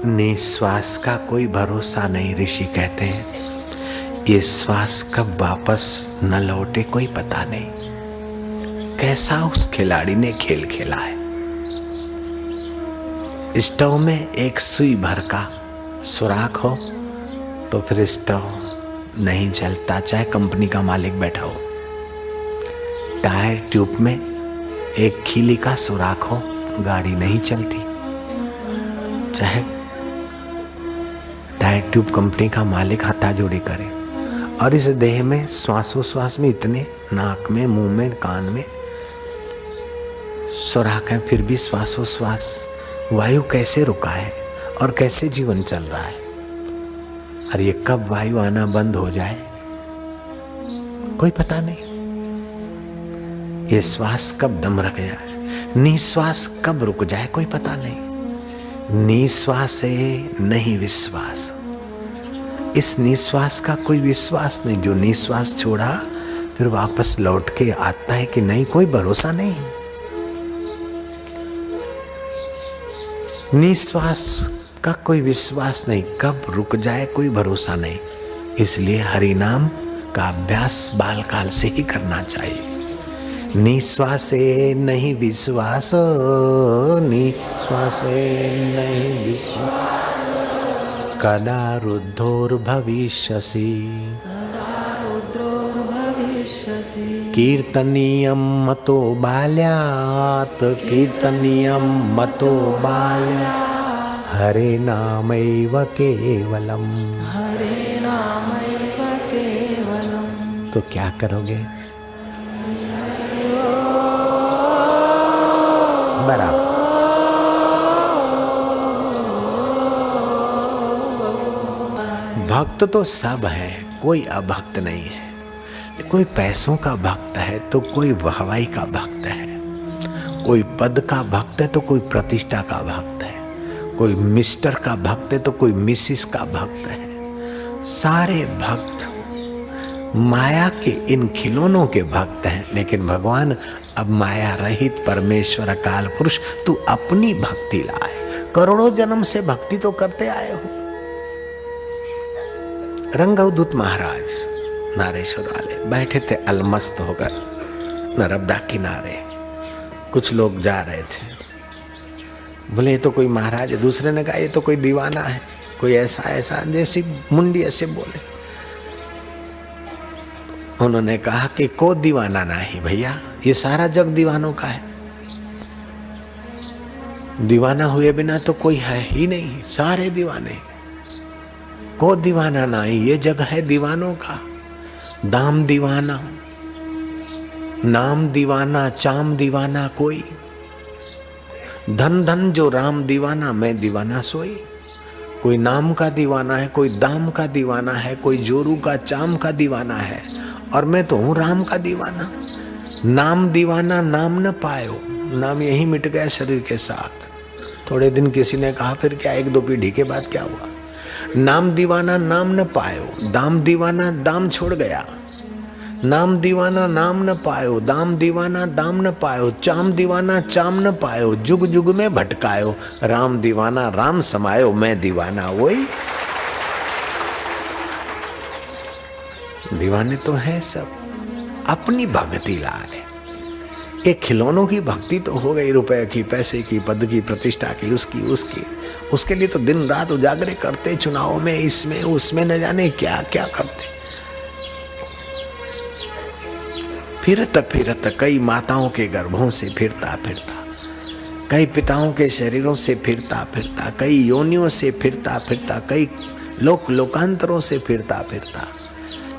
निश्वास का कोई भरोसा नहीं, ऋषि कहते हैं। ये श्वास कब वापस न लौटे कोई पता नहीं। कैसा उस खिलाड़ी ने खेल खेला है। स्टोव में एक सुई भर का सुराख हो तो फिर स्टोव नहीं जलता, चाहे कंपनी का मालिक बैठा हो। टायर ट्यूब में एक खीली का सुराख हो, गाड़ी नहीं चलती, चाहे टायर ट्यूब कंपनी का मालिक हाथाजोड़ी करे। और इस देह में श्वासोश्वास में इतने नाक में, मुंह में, कान में सुराख है, फिर भी श्वासोश्वास वायु कैसे रुका है और कैसे जीवन चल रहा है। और ये कब वायु आना बंद हो जाए कोई पता नहीं। ये श्वास कब दम रख जाए, निश्वास कब रुक जाए कोई पता नहीं। निश्वास से नहीं विश्वास, इस निश्वास का कोई विश्वास नहीं। जो निश्वास छोड़ा फिर वापस लौट के आता है कि नहीं, कोई भरोसा नहीं। निश्वास का कोई विश्वास नहीं, कब रुक जाए कोई भरोसा नहीं। इसलिए हरि नाम का अभ्यास बालकाल से ही करना चाहिए। निश्वासे नहीं विश्वास, निश्वासे नहीं विश्वास, कदा रुद्धोर्भविष्यसि, कीर्तनीयं मतो बाल्यात्, कीर्तनीयं मतो बाल्यात्, हरे नामैव केवलम, हरे नामैव केवलम। तो क्या करोगे? बराबर। भक्त तो सब है, कोई अभक्त नहीं है। कोई पैसों का भक्त है तो कोई वाहवाही का भक्त है, कोई पद का भक्त है तो कोई प्रतिष्ठा का भक्त है, कोई मिस्टर का भक्त है तो कोई मिसिस का भक्त है। सारे भक्त माया के इन खिलौनों के भक्त हैं। लेकिन भगवान अब माया रहित परमेश्वर अकाल पुरुष, तू अपनी भक्ति लाए। करोड़ों जन्म से भक्ति तो करते आए हो। रंगवदूत महाराज नारेश्वर वाले बैठे थे अलमस्त होकर नर्मदा किनारे। कुछ लोग जा रहे थे, बोले ये तो कोई महाराज है। दूसरे ने कहा ये तो कोई दीवाना है, कोई ऐसा ऐसा, जैसी मुंडी ऐसे बोले। उन्होंने कहा कि को दीवाना नहीं भैया, ये सारा जग दीवानों का है। दीवाना हुए बिना तो कोई है ही नहीं, सारे दीवाने। को दीवाना नहीं, ये जग है दीवानों का। दाम दीवाना, नाम दीवाना, चाम दीवाना कोई, धन धन जो राम दीवाना, मैं दीवाना सोई। कोई नाम का दीवाना है, कोई दाम का दीवाना है, कोई जोरू का चाम का दीवाना है, और मैं तो हूं राम का दीवाना। नाम दीवाना नाम न पायो, नाम यही मिट गया शरीर के साथ। थोड़े दिन किसी ने कहा फिर क्या, एक दो पीढ़ी के बाद क्या हुआ? नाम दीवाना नाम न पायो, दाम दीवाना दाम छोड़ गया। नाम दीवाना नाम न पायो, दाम दीवाना दाम न पायो, चाम दीवाना चाम न पायो, जुग जुग में भटकायो, राम दीवाना राम समायो, मैं दीवाना वही। दीवाने तो है सब, अपनी भक्ति लाए। एक खिलौनों की भक्ति तो हो गई, रुपए की, पैसे की, पद की, प्रतिष्ठा की, उसकी उसकी, उसके लिए तो दिन रात उजागरे करते, चुनाव में, इसमें उसमें, न जाने क्या क्या करते। फिरत फिरत कई माताओं के गर्भों से फिरता फिरता, कई पिताओं के शरीरों से फिरता फिरता, कई योनियों से फिरता फिरता, कई लोक लोकांतरों से फिरता फिरता,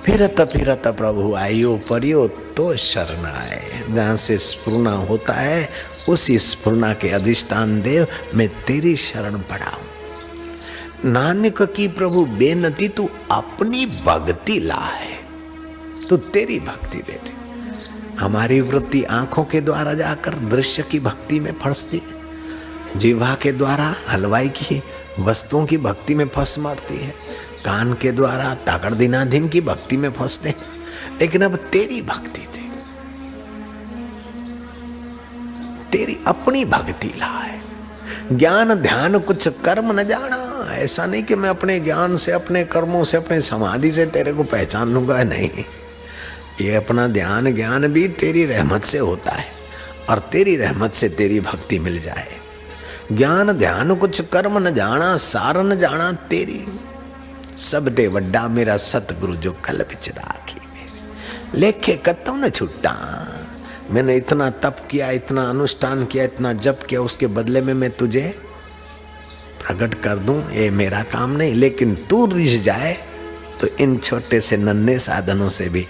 फिरत फिरत प्रभु आयो परियो तो शरण आए। जहाँ से स्फुरना होता है उसी स्फुरना के अधिष्ठान देव मैं तेरी शरण पड़ा हूँ। नानक की प्रभु बेनती, तू अपनी भक्ति लाए, तू तेरी भक्ति दे दे। हमारी वृत्ति आंखों के द्वारा जाकर दृश्य की भक्ति में फंसती, जिह्वा के द्वारा हलवाई की वस्तुओं की भक्ति में फंस मारती है, कान के द्वारा ताकड़ दिनाधीन की भक्ति में फंसते हैं। लेकिन अब तेरी भक्ति दे, तेरी अपनी भक्ति लाए। ज्ञान ध्यान कुछ कर्म न जाना, ऐसा नहीं कि मैं अपने ज्ञान से, अपने कर्मों से, अपने समाधि से तेरे को पहचान लूंगा, नहीं। ये अपना ध्यान ज्ञान भी तेरी रहमत से होता है, और तेरी रहमत से तेरी भक्ति मिल जाए। ज्ञान ध्यान कुछ कर्म न जाना, सार न जाना तेरी, सब दे वड्डा मेरा सतगुरु जो कल बिच राखी मेरे, लेखे कतौ न छुट्टा। मैंने इतना तप किया, इतना अनुष्ठान किया, इतना जप किया, उसके बदले में मैं तुझे प्रकट कर दूं, ये मेरा काम नहीं। लेकिन तू रिझ जाए तो इन छोटे से नन्हे साधनों से भी,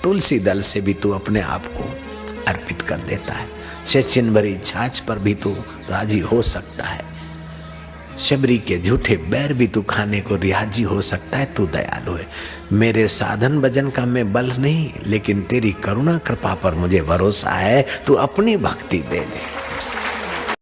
तुलसी दल से भी तू अपने आप को अर्पित कर देता है। सेचिन भरी छाछ पर भी तू राजी हो सकता है, शबरी के झूठे बैर भी तू खाने को रियाजी हो सकता है। तू दयालु है। मेरे साधन भजन का मैं बल नहीं, लेकिन तेरी करुणा कृपा पर मुझे भरोसा है, तू अपनी भक्ति दे दे।